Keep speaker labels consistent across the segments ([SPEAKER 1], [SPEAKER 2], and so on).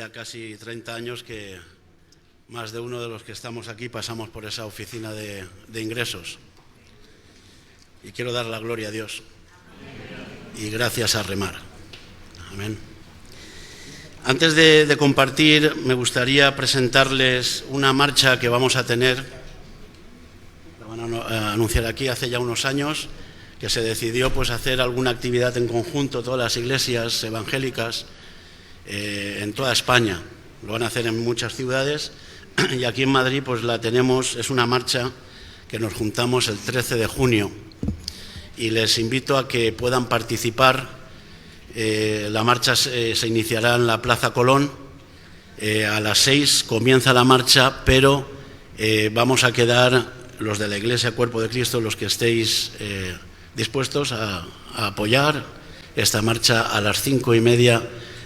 [SPEAKER 1] ya casi 30 años que más de uno de los que estamos aquí pasamos por esa oficina de ingresos. Y quiero dar la gloria a Dios. Y gracias a Remar. Amén. Antes de compartir, me gustaría presentarles una marcha que vamos a tener. La van a anunciar aquí hace ya unos años, que se decidió pues hacer alguna actividad en conjunto, todas las iglesias evangélicas en toda España. Lo van a hacer en muchas ciudades y aquí en Madrid pues la tenemos, es una marcha que nos juntamos el 13 de junio y les invito a que puedan participar. La marcha se iniciará en la Plaza Colón, a las 6 comienza la marcha, pero vamos a quedar los de la Iglesia Cuerpo de Cristo, los que estéis dispuestos a apoyar esta marcha a las 5:30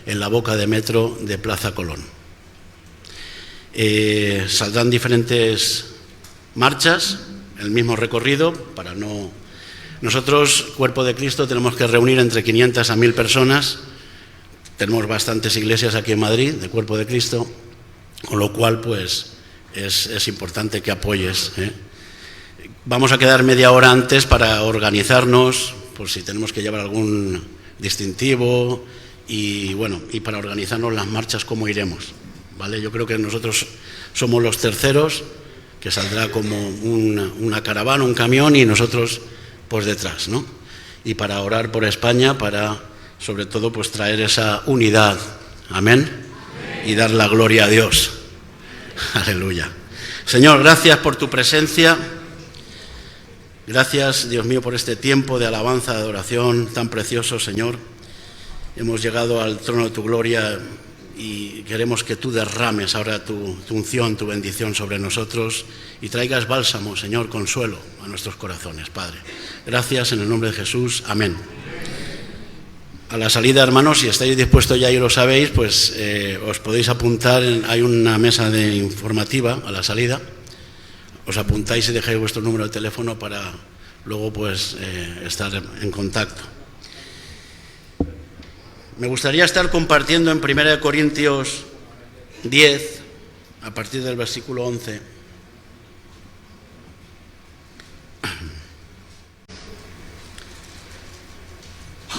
[SPEAKER 1] en la boca de metro de Plaza Colón. Saldrán diferentes marchas, el mismo recorrido, para no... Nosotros, Cuerpo de Cristo, tenemos que reunir entre 500 a 1000 personas. Tenemos bastantes iglesias aquí en Madrid, de Cuerpo de Cristo, con lo cual, pues, es importante que apoyes. Vamos a quedar media hora antes para organizarnos, por si tenemos que llevar algún distintivo y, bueno, y para organizarnos las marchas, cómo iremos, ¿vale? Yo creo que nosotros somos los terceros, que saldrá como una caravana, un camión, y nosotros pues detrás, ¿no? Y para orar por España, para sobre todo pues traer esa unidad, amén, y dar la gloria a Dios. Aleluya. Señor, gracias por tu presencia, gracias, Dios mío, por este tiempo de alabanza, de adoración tan precioso, Señor. Hemos llegado al trono de tu gloria y queremos que tú derrames ahora tu unción, tu bendición sobre nosotros y traigas bálsamo, Señor, consuelo a nuestros corazones, Padre. Gracias en el nombre de Jesús. Amén. A la salida, hermanos, si estáis dispuestos ya y lo sabéis, pues os podéis apuntar, hay una mesa de informativa a la salida. Os apuntáis y dejáis vuestro número de teléfono para luego pues estar en contacto. Me gustaría estar compartiendo en 1 Corintios 10, a partir del versículo 11.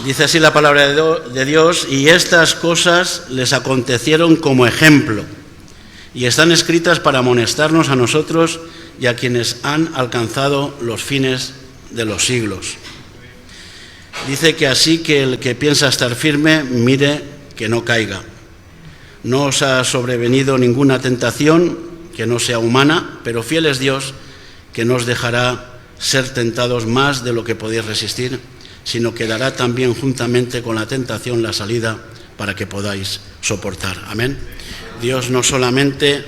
[SPEAKER 1] Dice así la palabra de Dios: y estas cosas les acontecieron como ejemplo, y están escritas para amonestarnos a nosotros y a quienes han alcanzado los fines de los siglos. Dice que así que el que piensa estar firme, mire que no caiga. No os ha sobrevenido ninguna tentación que no sea humana, pero fiel es Dios, que no os dejará ser tentados más de lo que podéis resistir, sino que dará también juntamente con la tentación la salida para que podáis soportar. Amén. Dios no solamente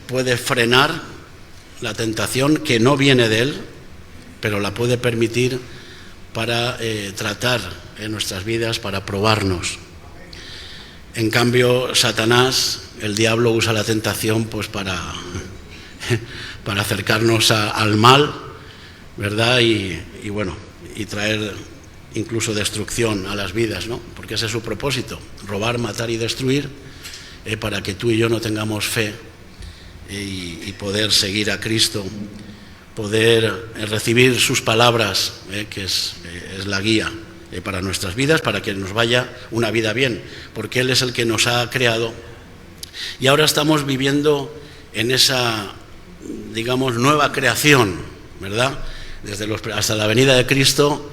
[SPEAKER 1] puede frenar la tentación que no viene de Él, pero la puede permitir para tratar en nuestras vidas, para probarnos. En cambio, Satanás, el diablo, usa la tentación pues para acercarnos al mal, ¿verdad? Y bueno, y traer incluso destrucción a las vidas, ¿no? Porque ese es su propósito: robar, matar y destruir, para que tú y yo no tengamos fe y poder seguir a Cristo, poder recibir sus palabras, que es la guía para nuestras vidas, para que nos vaya una vida bien, porque Él es el que nos ha creado. Y ahora estamos viviendo en esa, digamos, nueva creación, ¿verdad? Hasta la venida de Cristo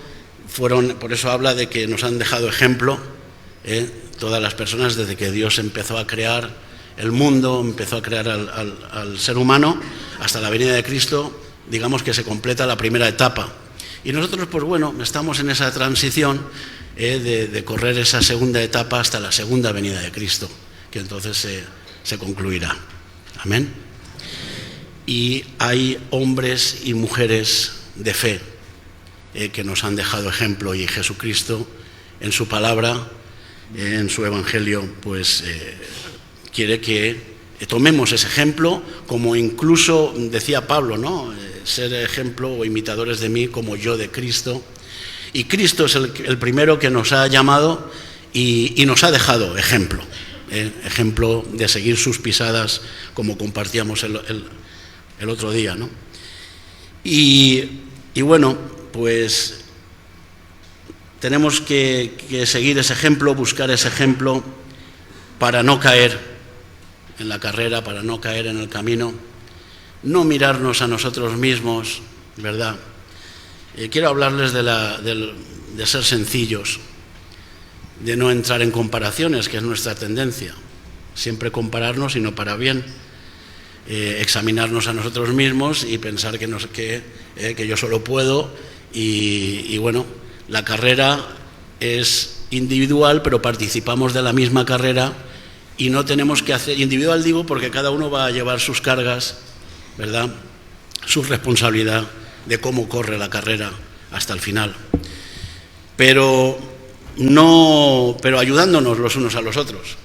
[SPEAKER 1] por eso habla de que nos han dejado ejemplo, todas las personas, desde que Dios empezó a crear el mundo, empezó a crear al ser humano, hasta la venida de Cristo. Digamos que se completa la primera etapa. Y nosotros, pues bueno, estamos en esa transición de correr esa segunda etapa hasta la segunda venida de Cristo, que entonces se concluirá. Amén. Y hay hombres y mujeres de fe que nos han dejado ejemplo, y Jesucristo, en su palabra, en su evangelio, pues quiere que tomemos ese ejemplo, como incluso decía Pablo, ¿no? Ser ejemplo o imitadores de mí como yo de Cristo. Y Cristo es el primero que nos ha llamado y nos ha dejado ejemplo. ejemplo de seguir sus pisadas, como compartíamos el otro día, ¿no? Y bueno, pues tenemos que seguir ese ejemplo, buscar ese ejemplo para no caer en la carrera, para no caer en el camino, no mirarnos a nosotros mismos, ¿verdad? Quiero hablarles de ser sencillos, de no entrar en comparaciones, que es nuestra tendencia, siempre compararnos y no para bien, examinarnos a nosotros mismos y pensar que yo solo puedo y bueno, la carrera es individual, pero participamos de la misma carrera y no tenemos que hacer, individual digo porque cada uno va a llevar sus cargas, ¿verdad?, su responsabilidad de cómo corre la carrera hasta el final, pero ayudándonos los unos a los otros,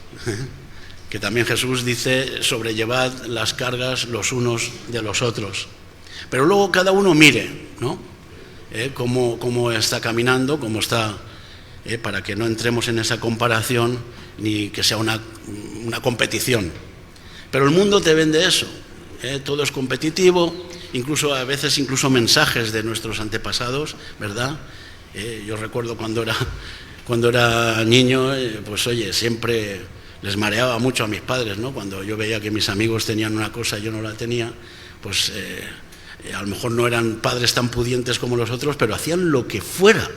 [SPEAKER 1] que también Jesús dice: sobrellevad las cargas los unos de los otros, pero luego cada uno mire, ¿no?, cómo está caminando, cómo está, para que no entremos en esa comparación ni que sea una competición. Pero el mundo te vende eso, todo es competitivo, incluso a veces mensajes de nuestros antepasados, ¿verdad? Yo recuerdo cuando era niño, pues oye, siempre les mareaba mucho a mis padres, ¿no? Cuando yo veía que mis amigos tenían una cosa y yo no la tenía, pues a lo mejor no eran padres tan pudientes como los otros, pero hacían lo que fuera,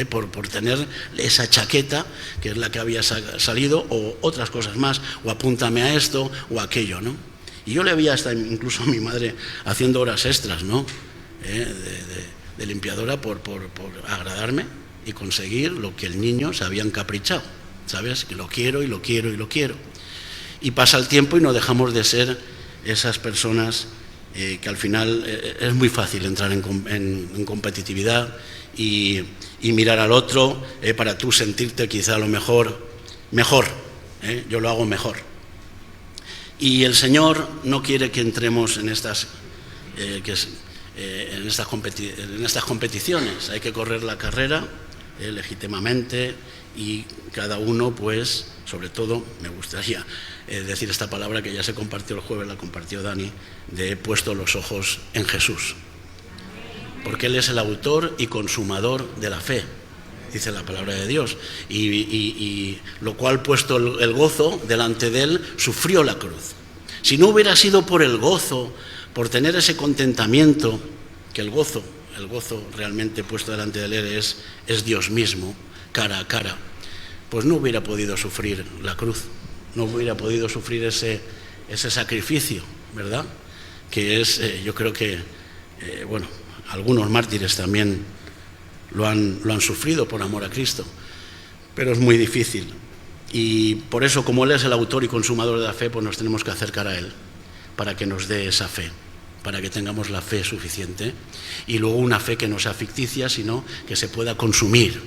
[SPEAKER 1] por tener esa chaqueta que es la que había salido, o otras cosas más, o apúntame a esto o aquello, ¿no? Y yo le veía hasta incluso a mi madre haciendo horas extras, ¿no?, de limpiadora por agradarme y conseguir lo que el niño se había encaprichado, ¿sabes? Que lo quiero y lo quiero y lo quiero. Y pasa el tiempo y no dejamos de ser esas personas que al final es muy fácil entrar en competitividad y mirar al otro para tú sentirte quizá a lo mejor, yo lo hago mejor. Y el Señor no quiere que entremos en estas competiciones. Hay que correr la carrera legítimamente y cada uno, pues, sobre todo, me gustaría decir esta palabra que ya se compartió el jueves, la compartió Dani, de he puesto los ojos en Jesús. Porque Él es el autor y consumador de la fe, dice la palabra de Dios. Y lo cual, puesto el gozo delante de Él, sufrió la cruz. Si no hubiera sido por el gozo, por tener ese contentamiento, que el gozo realmente puesto delante de Él es Dios mismo, cara a cara, pues no hubiera podido sufrir la cruz, no hubiera podido sufrir ese sacrificio, ¿verdad? Que es, yo creo que, bueno, algunos mártires también lo han sufrido por amor a Cristo, pero es muy difícil. Y por eso, como Él es el autor y consumador de la fe, pues nos tenemos que acercar a Él para que nos dé esa fe, para que tengamos la fe suficiente y luego una fe que no sea ficticia, sino que se pueda consumir,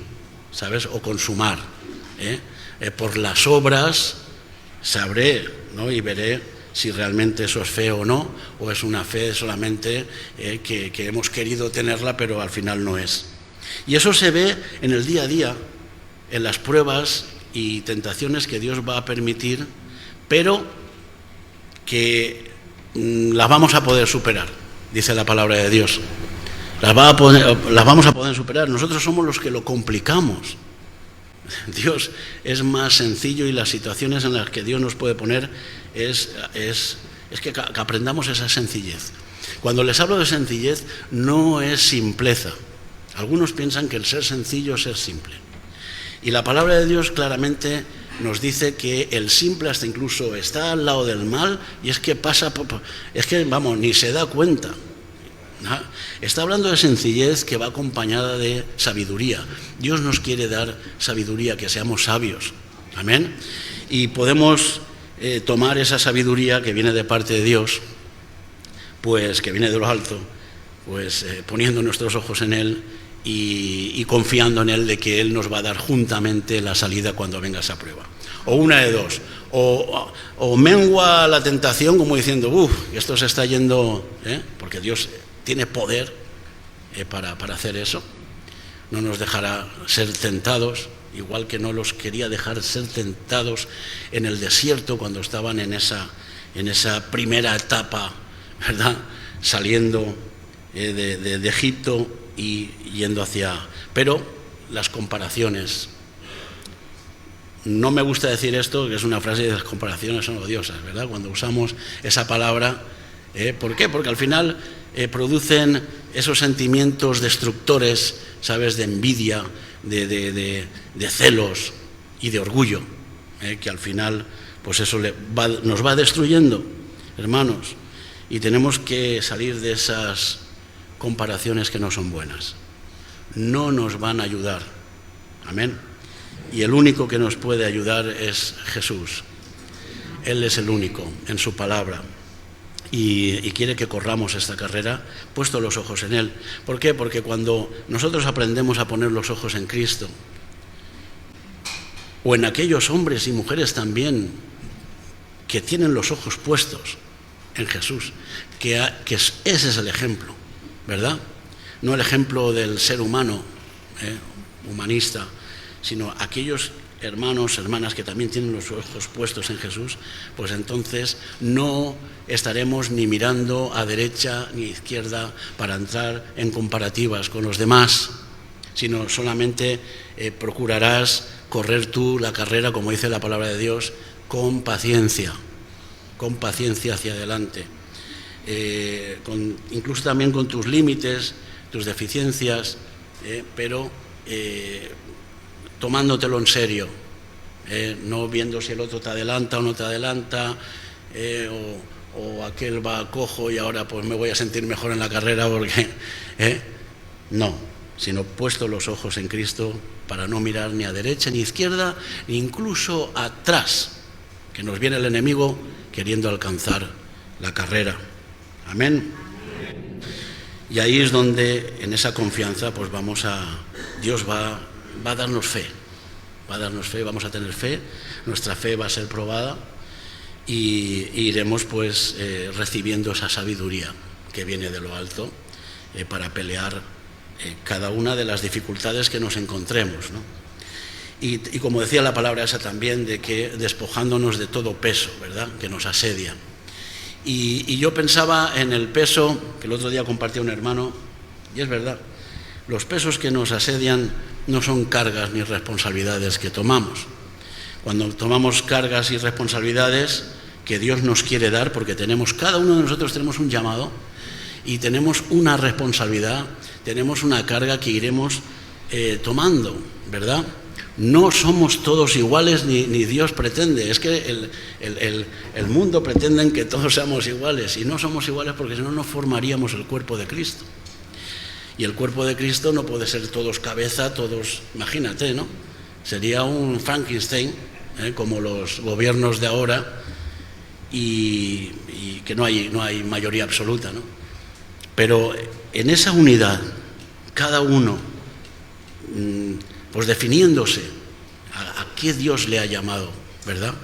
[SPEAKER 1] ¿sabes? O consumar. Por las obras sabré, ¿no?, y veré si realmente eso es fe o no, o es una fe solamente que hemos querido tenerla, pero al final no es. Y eso se ve en el día a día, en las pruebas y tentaciones que Dios va a permitir, pero que las vamos a poder superar, dice la palabra de Dios. Las vamos a poder superar. Nosotros somos los que lo complicamos. Dios es más sencillo y las situaciones en las que Dios nos puede poner es que aprendamos esa sencillez. Cuando les hablo de sencillez, no es simpleza. Algunos piensan que el ser sencillo es ser simple. Y la palabra de Dios claramente nos dice que el simple hasta incluso está al lado del mal y es que vamos, ni se da cuenta. ¿No? Está hablando de sencillez que va acompañada de sabiduría. Dios nos quiere dar sabiduría, que seamos sabios. Amén. Y podemos tomar esa sabiduría que viene de parte de Dios, pues que viene de lo alto, pues poniendo nuestros ojos en Él y confiando en Él de que Él nos va a dar juntamente la salida cuando venga esa prueba. O una de dos, o mengua la tentación como diciendo, esto se está yendo, porque Dios tiene poder para hacer eso, no nos dejará ser tentados igual que no los quería dejar ser tentados en el desierto cuando estaban en esa primera etapa, ¿verdad? Saliendo de Egipto y yendo hacia... Pero las comparaciones... No me gusta decir esto, que es una frase de las comparaciones son odiosas, ¿verdad? Cuando usamos esa palabra, ¿por qué? Porque al final producen esos sentimientos destructores, ¿sabes? De envidia, de celos y de orgullo, que al final, pues eso nos va destruyendo, hermanos, y tenemos que salir de esas comparaciones que no son buenas. No nos van a ayudar, amén. Y el único que nos puede ayudar es Jesús. Él es el único en su palabra. Y quiere que corramos esta carrera puesto los ojos en Él. ¿Por qué? Porque cuando nosotros aprendemos a poner los ojos en Cristo, o en aquellos hombres y mujeres también que tienen los ojos puestos en Jesús, ese es el ejemplo, ¿verdad? No el ejemplo del ser humano, humanista, sino aquellos hermanos, hermanas que también tienen los ojos puestos en Jesús, pues entonces no estaremos ni mirando a derecha ni a izquierda para entrar en comparativas con los demás, sino solamente procurarás correr tú la carrera, como dice la palabra de Dios, con paciencia hacia adelante, incluso también con tus límites, tus deficiencias, pero tomándotelo en serio, no viendo si el otro te adelanta o no te adelanta, o aquel va cojo y ahora pues me voy a sentir mejor en la carrera porque... No, sino puesto los ojos en Cristo para no mirar ni a derecha ni a izquierda, ni incluso atrás, que nos viene el enemigo queriendo alcanzar la carrera. Amén. Y ahí es donde, en esa confianza, pues Dios va a darnos fe, vamos a tener fe, nuestra fe va a ser probada y iremos pues recibiendo esa sabiduría que viene de lo alto para pelear cada una de las dificultades que nos encontremos, ¿no? Y como decía la palabra esa también, de que despojándonos de todo peso, ¿verdad?, que nos asedia. Y yo pensaba en el peso, que el otro día compartía un hermano, y es verdad, los pesos que nos asedian no son cargas ni responsabilidades que tomamos. Cuando tomamos cargas y responsabilidades que Dios nos quiere dar, porque cada uno de nosotros tenemos un llamado y tenemos una responsabilidad, tenemos una carga que iremos tomando, ¿verdad? No somos todos iguales ni Dios pretende. Es que el mundo pretende que todos seamos iguales y no somos iguales porque si no, no formaríamos el cuerpo de Cristo. Y el cuerpo de Cristo no puede ser todos cabeza, todos... Imagínate, ¿no? Sería un Frankenstein, como los gobiernos de ahora, y que no hay mayoría absoluta, ¿no? Pero en esa unidad, cada uno, pues definiéndose a qué Dios le ha llamado, ¿verdad?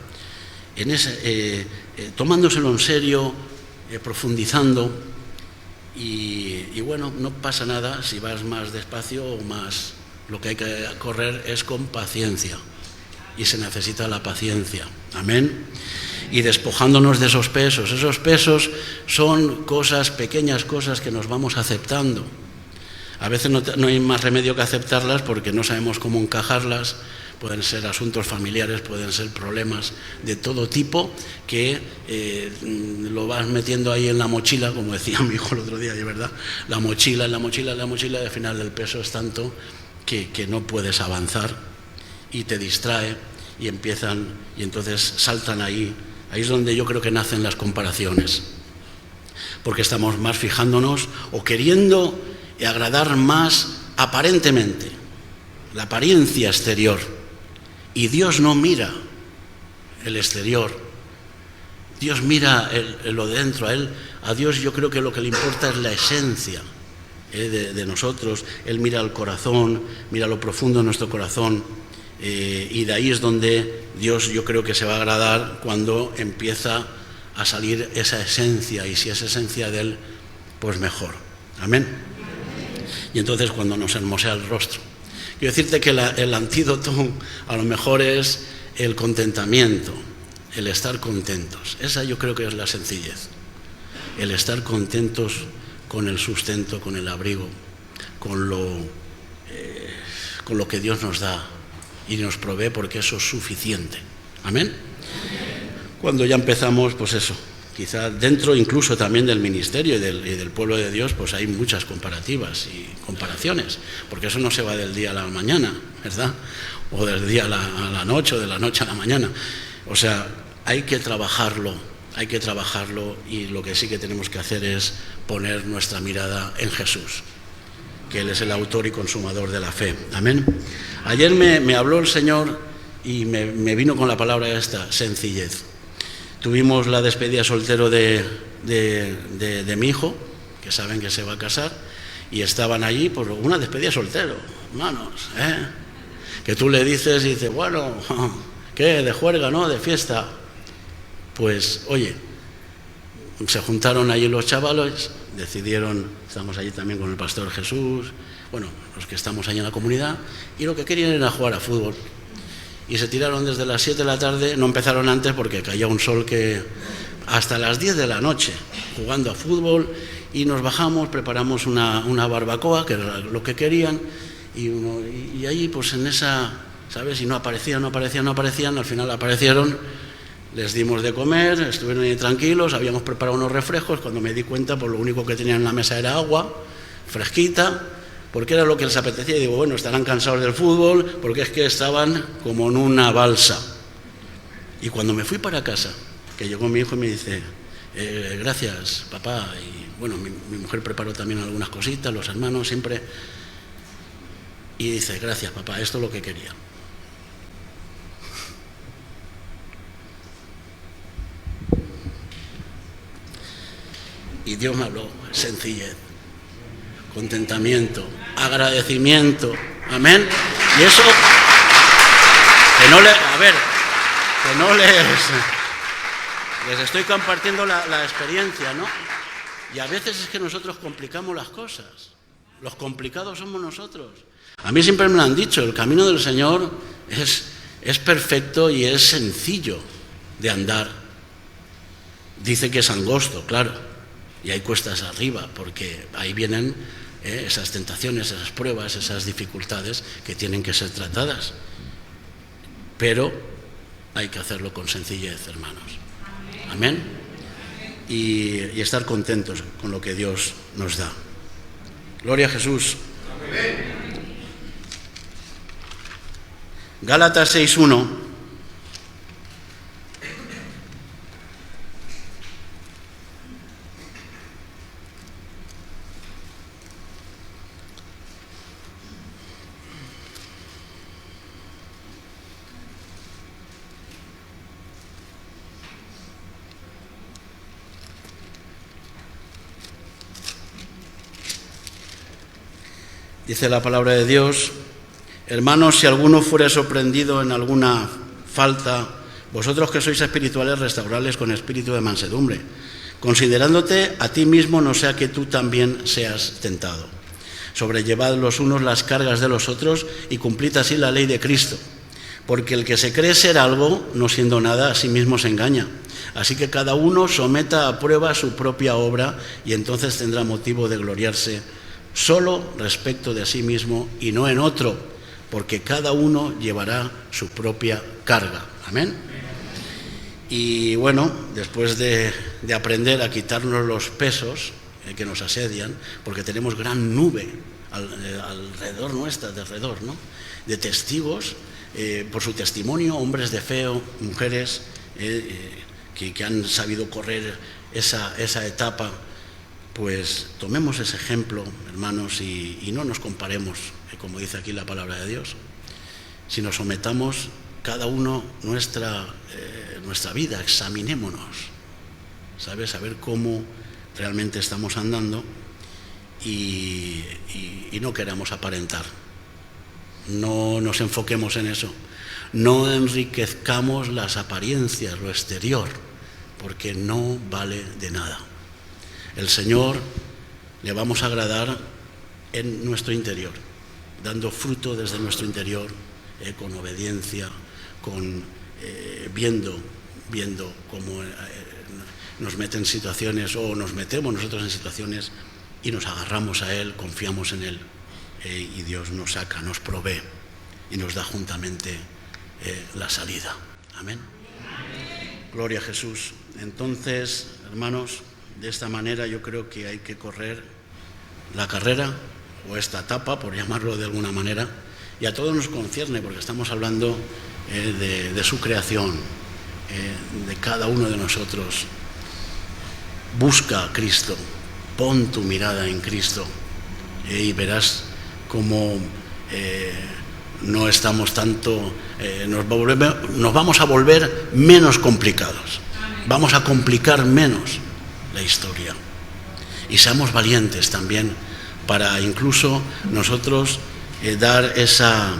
[SPEAKER 1] Tomándoselo en serio, profundizando. Y bueno, no pasa nada si vas más despacio o más. Lo que hay que correr es con paciencia y se necesita la paciencia, amén. Y despojándonos de esos pesos son pequeñas cosas que nos vamos aceptando. A veces no hay más remedio que aceptarlas porque no sabemos cómo encajarlas. Pueden ser asuntos familiares, pueden ser problemas de todo tipo que lo vas metiendo ahí en la mochila, como decía mi hijo el otro día, de verdad, la mochila, y al final del peso es tanto que no puedes avanzar y te distrae y entonces saltan ahí. Ahí es donde yo creo que nacen las comparaciones, porque estamos más fijándonos o queriendo agradar más aparentemente, la apariencia exterior. Y Dios no mira el exterior, Dios mira lo de dentro. A Dios yo creo que lo que le importa es la esencia de nosotros. Él mira el corazón, mira lo profundo de nuestro corazón, y de ahí es donde Dios yo creo que se va a agradar cuando empieza a salir esa esencia, y si es esencia de Él, pues mejor, amén. Y entonces cuando nos hermosea el rostro, quiero decirte que el antídoto a lo mejor es el contentamiento, el estar contentos. Esa yo creo que es la sencillez. El estar contentos con el sustento, con el abrigo, con lo que Dios nos da y nos provee, porque eso es suficiente. Amén. Cuando ya empezamos, pues eso, quizá dentro incluso también del ministerio y del pueblo de Dios, pues hay muchas comparativas y comparaciones, porque eso no se va del día a la mañana, ¿verdad? O del día a la noche, o de la noche a la mañana. O sea, hay que trabajarlo, y lo que sí que tenemos que hacer es poner nuestra mirada en Jesús, que Él es el autor y consumador de la fe. Amén. Ayer me habló el Señor y me vino con la palabra esta, sencillez. Tuvimos la despedida soltero de mi hijo, que saben que se va a casar, y estaban allí por una despedida soltero, hermanos, que tú le dices y dices, bueno, ¿qué? ¿De juerga, no? ¿De fiesta? Pues, oye, se juntaron allí los chavalos, decidieron, estamos allí también con el pastor Jesús, bueno, los que estamos allí en la comunidad, y lo que querían era jugar a fútbol. Y se tiraron desde las 7 de la tarde, no empezaron antes porque caía un sol que hasta las 10 de la noche jugando a fútbol, y nos bajamos, preparamos una barbacoa, que era lo que querían, y allí pues en esa, ¿sabes? Y no aparecían, al final aparecieron, les dimos de comer, estuvieron ahí tranquilos, habíamos preparado unos refrescos, cuando me di cuenta pues lo único que tenían en la mesa era agua, fresquita, porque era lo que les apetecía, y digo, bueno, estarán cansados del fútbol, porque es que estaban como en una balsa. Y cuando me fui para casa, que llegó mi hijo y me dice, gracias, papá, y bueno, mi mujer preparó también algunas cositas, los hermanos siempre, y dice, gracias, papá, esto es lo que quería. Y Dios me habló, sencillez, contentamiento, agradecimiento, amén. Y eso, les estoy compartiendo la experiencia, ¿no? Y a veces es que nosotros complicamos las cosas, los complicados somos nosotros. A mí siempre me lo han dicho, el camino del Señor es perfecto y es sencillo de andar. Dice que es angosto, claro. Y hay cuestas arriba, porque ahí vienen esas tentaciones, esas pruebas, esas dificultades que tienen que ser tratadas. Pero hay que hacerlo con sencillez, hermanos. Amén. Y estar contentos con lo que Dios nos da. Gloria a Jesús. Gálatas 6:1. Dice la palabra de Dios, hermanos, si alguno fuere sorprendido en alguna falta, vosotros que sois espirituales, restauradles con espíritu de mansedumbre, considerándote a ti mismo, no sea que tú también seas tentado. Sobrellevad los unos las cargas de los otros y cumplid así la ley de Cristo. Porque el que se cree ser algo, no siendo nada, a sí mismo se engaña. Así que cada uno someta a prueba su propia obra y entonces tendrá motivo de gloriarse solo respecto de sí mismo y no en otro, porque cada uno llevará su propia carga. Amén. Y bueno, después de aprender a quitarnos los pesos que nos asedian, porque tenemos gran nube alrededor nuestra, de alrededor, ¿no? De testigos, por su testimonio, hombres de fe, mujeres que han sabido correr esa etapa. Pues tomemos ese ejemplo, hermanos, y no nos comparemos, como dice aquí la palabra de Dios, sino sometamos cada uno nuestra vida, examinémonos, ¿sabes? A ver cómo realmente estamos andando y no queramos aparentar. No nos enfoquemos en eso. No enriquezcamos las apariencias, lo exterior, porque no vale de nada. El Señor le vamos a agradar en nuestro interior, dando fruto desde nuestro interior, con obediencia, viendo cómo nos meten en situaciones, o nos metemos nosotros en situaciones y nos agarramos a Él, confiamos en Él, y Dios nos saca, nos provee y nos da juntamente la salida. Amén. Gloria a Jesús. Entonces, hermanos, de esta manera yo creo que hay que correr la carrera, o esta etapa, por llamarlo de alguna manera, y a todos nos concierne, porque estamos hablando de su creación, de cada uno de nosotros. Busca a Cristo, pon tu mirada en Cristo, y verás cómo no estamos tanto, nos vamos a volver menos complicados, vamos a complicar menos la historia, y seamos valientes también para incluso nosotros dar esa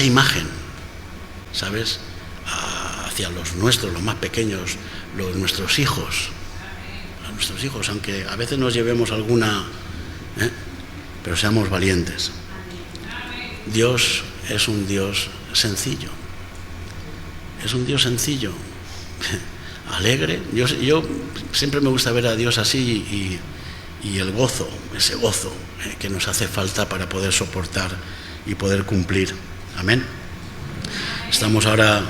[SPEAKER 1] imagen, ¿sabes?, hacia los nuestros, los más pequeños, nuestros hijos, aunque a veces nos llevemos alguna, pero seamos valientes. Dios es un Dios sencillo, alegre. Yo siempre me gusta ver a Dios así, y el gozo, ese gozo que nos hace falta para poder soportar y poder cumplir. Amén. Estamos ahora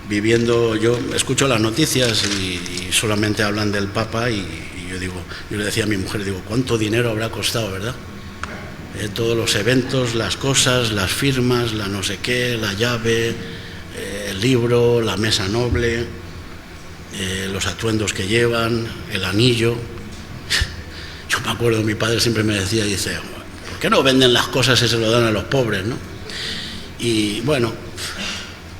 [SPEAKER 1] viviendo, yo escucho las noticias y solamente hablan del Papa, y yo le decía a mi mujer, ¿cuánto dinero habrá costado, verdad? Todos los eventos, las cosas, las firmas, la no sé qué, la llave, el libro, la mesa noble, los atuendos que llevan, el anillo. Yo me acuerdo, mi padre siempre me decía, ¿por qué no venden las cosas y se lo dan a los pobres, no? Y bueno,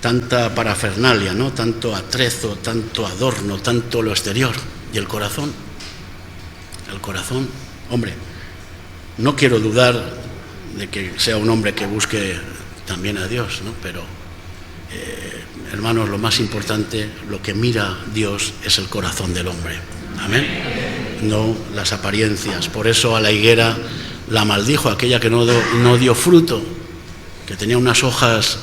[SPEAKER 1] tanta parafernalia, ¿no? Tanto atrezo, tanto adorno, tanto lo exterior. ¿Y el corazón? Hombre, no quiero dudar de que sea un hombre que busque también a Dios, ¿no? Pero, hermanos, lo más importante, lo que mira Dios es el corazón del hombre. Amén. No las apariencias. Por eso a la higuera la maldijo, aquella que no dio fruto, que tenía unas hojas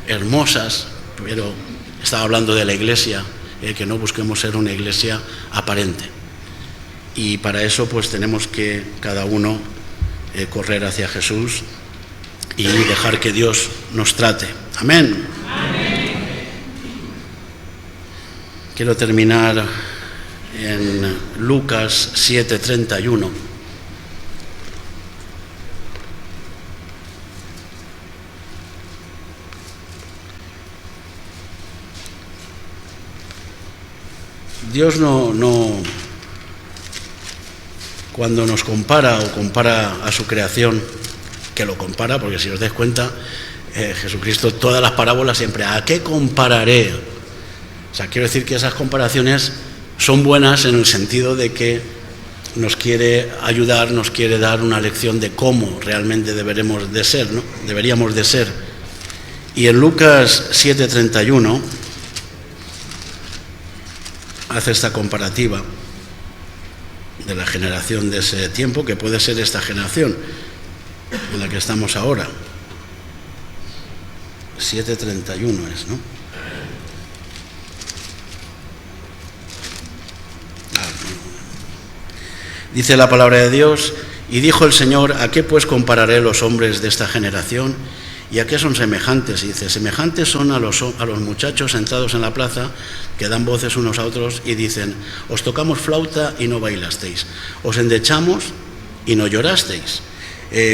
[SPEAKER 1] hermosas, pero estaba hablando de la iglesia, que no busquemos ser una iglesia aparente. Y para eso pues tenemos que cada uno correr hacia Jesús y dejar que Dios nos trate. Amén. Amén. Quiero terminar en Lucas 7:31. Dios no cuando nos compara o compara a su creación, que lo compara, porque si os dais cuenta, Jesucristo, todas las parábolas siempre, ¿a qué compararé? O sea, quiero decir que esas comparaciones son buenas en el sentido de que nos quiere ayudar, nos quiere dar una lección de cómo realmente deberíamos de ser, ¿no? Y en Lucas 7:31 hace esta comparativa de la generación de ese tiempo, que puede ser esta generación en la que estamos ahora. 7:31 es, ¿no? Dice la palabra de Dios: y dijo el Señor, ¿a qué pues compararé los hombres de esta generación? ¿Y a qué son semejantes? Y dice, semejantes son a los muchachos sentados en la plaza, que dan voces unos a otros y dicen, os tocamos flauta y no bailasteis, os endechamos y no llorasteis.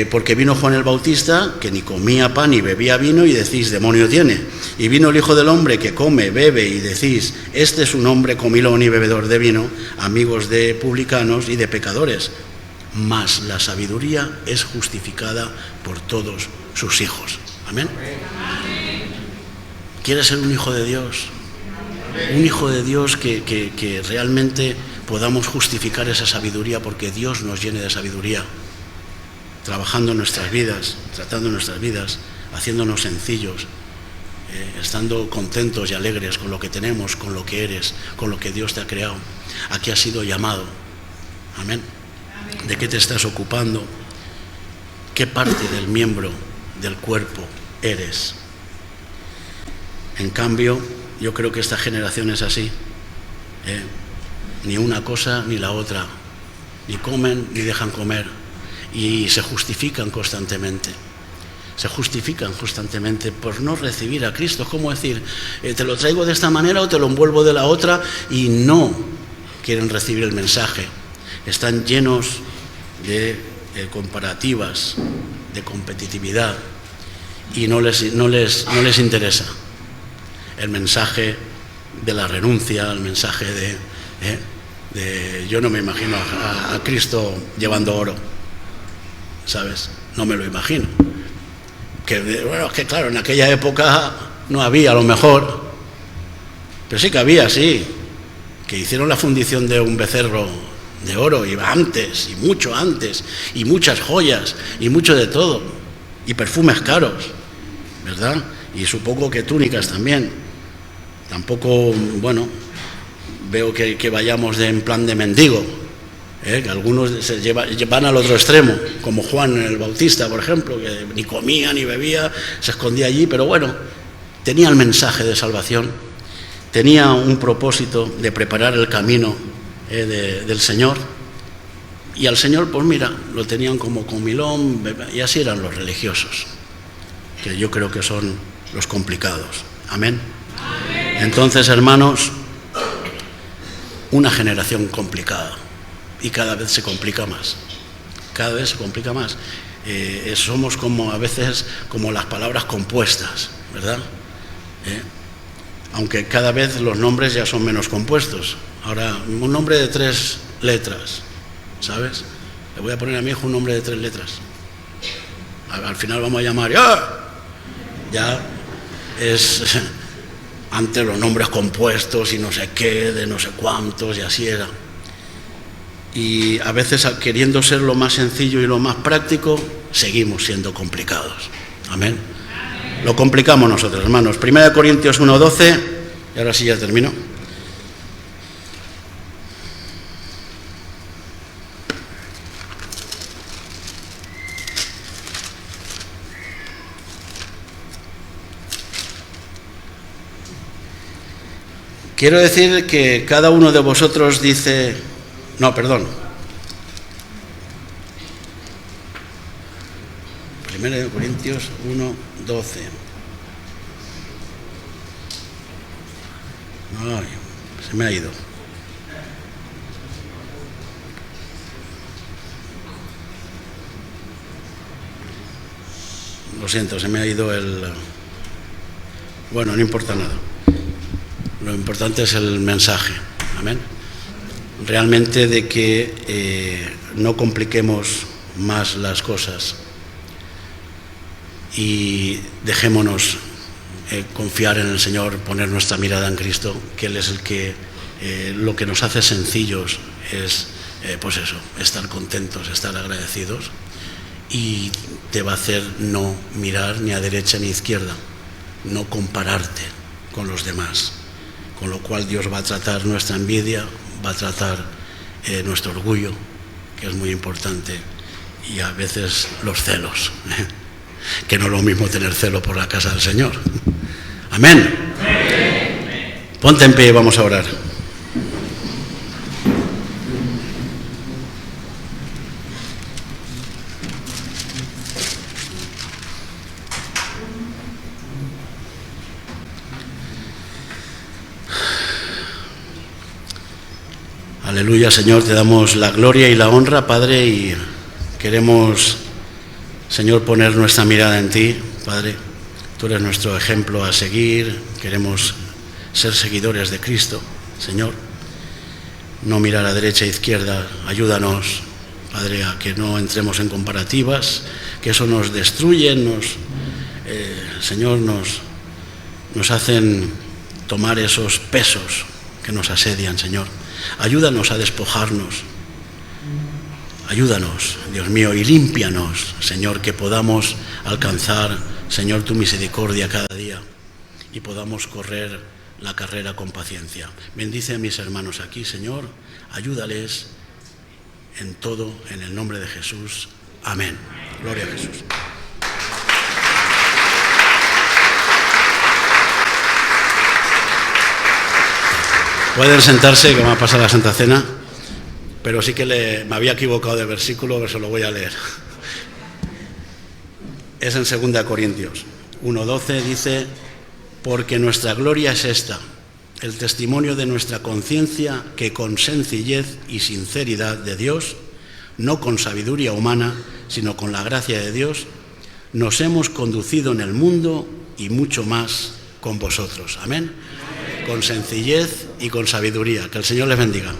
[SPEAKER 1] Porque vino Juan el Bautista, que ni comía pan ni bebía vino, y decís, demonio tiene. Y vino el Hijo del Hombre, que come, bebe, y decís, este es un hombre comilón y bebedor de vino, amigos de publicanos y de pecadores. Mas la sabiduría es justificada por todos sus hijos. Amén. ¿Quieres ser un hijo de Dios? Un hijo de Dios que realmente podamos justificar esa sabiduría, porque Dios nos llene de sabiduría, trabajando en nuestras vidas, tratando nuestras vidas, haciéndonos sencillos, estando contentos y alegres con lo que tenemos, con lo que eres, con lo que Dios te ha creado. ¿A qué has sido llamado? Amén. ¿De qué te estás ocupando? ¿Qué parte del miembro del cuerpo eres? En cambio, yo creo que esta generación es así. Ni una cosa ni la otra. Ni comen ni dejan comer. Y se justifican constantemente. Se justifican constantemente por no recibir a Cristo. Es como decir, te lo traigo de esta manera o te lo envuelvo de la otra, y no quieren recibir el mensaje. Están llenos de comparativas, de competitividad, y no les interesa el mensaje de la renuncia, el mensaje de yo no me imagino a Cristo llevando oro, ¿sabes? No me lo imagino. Bueno, es que claro, en aquella época no había, a lo mejor, pero sí que había, sí, que hicieron la fundición de un becerro de oro, y antes, y mucho antes, y muchas joyas, y mucho de todo, y perfumes caros, ¿verdad? Y supongo que túnicas también. Tampoco, bueno, veo que vayamos en plan de mendigo, que algunos van al otro extremo, como Juan el Bautista, por ejemplo, que ni comía ni bebía, se escondía allí, pero bueno, tenía el mensaje de salvación, tenía un propósito de preparar el camino del Señor, y al Señor, pues mira, lo tenían como comilón, y así eran los religiosos, que yo creo que son los complicados. Amén. Entonces, hermanos, una generación complicada, y cada vez se complica más, cada vez se complica más. Somos como a veces como las palabras compuestas, ¿verdad? Aunque cada vez los nombres ya son menos compuestos. Ahora, un nombre de 3 letras, ¿sabes? Le voy a poner a mi hijo un nombre de 3 letras. Al final vamos a llamar, ya es antes los nombres compuestos y no sé qué, de no sé cuántos, y así era. Y a veces, queriendo ser lo más sencillo y lo más práctico, seguimos siendo complicados. Amén. Lo complicamos nosotros, hermanos. 1 Corintios 1:12, y ahora sí ya termino. Quiero decir que cada uno de vosotros dice... No, perdón. 1 Corintios 1:12. Ay, se me ha ido. Lo siento, se me ha ido el... Bueno, no importa nada. Lo importante es el mensaje. Amén. Realmente de que no compliquemos más las cosas y dejémonos confiar en el Señor, poner nuestra mirada en Cristo, que Él es el que lo que nos hace sencillos es pues eso, estar contentos, estar agradecidos, y te va a hacer no mirar ni a derecha ni a izquierda, no compararte con los demás, con lo cual Dios va a tratar nuestra envidia, va a tratar nuestro orgullo, que es muy importante, y a veces los celos, que no es lo mismo tener celo por la casa del Señor. Amén. Ponte en pie y vamos a orar. Aleluya, Señor, te damos la gloria y la honra, Padre, y queremos, Señor, poner nuestra mirada en ti, Padre. Tú eres nuestro ejemplo a seguir, queremos ser seguidores de Cristo, Señor. No mirar a derecha e izquierda, ayúdanos, Padre, a que no entremos en comparativas, que eso nos destruye, Señor, nos hacen tomar esos pesos que nos asedian, Señor. Ayúdanos a despojarnos, ayúdanos, Dios mío, y límpianos, Señor, que podamos alcanzar, Señor, tu misericordia cada día y podamos correr la carrera con paciencia. Bendice a mis hermanos aquí, Señor, ayúdales en todo, en el nombre de Jesús. Amén. Gloria a Jesús. Pueden sentarse, que va a pasar la Santa Cena, pero sí que me había equivocado de versículo, pero se lo voy a leer. Es en 2 Corintios 1:12, dice: porque nuestra gloria es esta, el testimonio de nuestra conciencia, que con sencillez y sinceridad de Dios, no con sabiduría humana, sino con la gracia de Dios, nos hemos conducido en el mundo y mucho más con vosotros. Amén. Con sencillez y con sabiduría. Que el Señor les bendiga.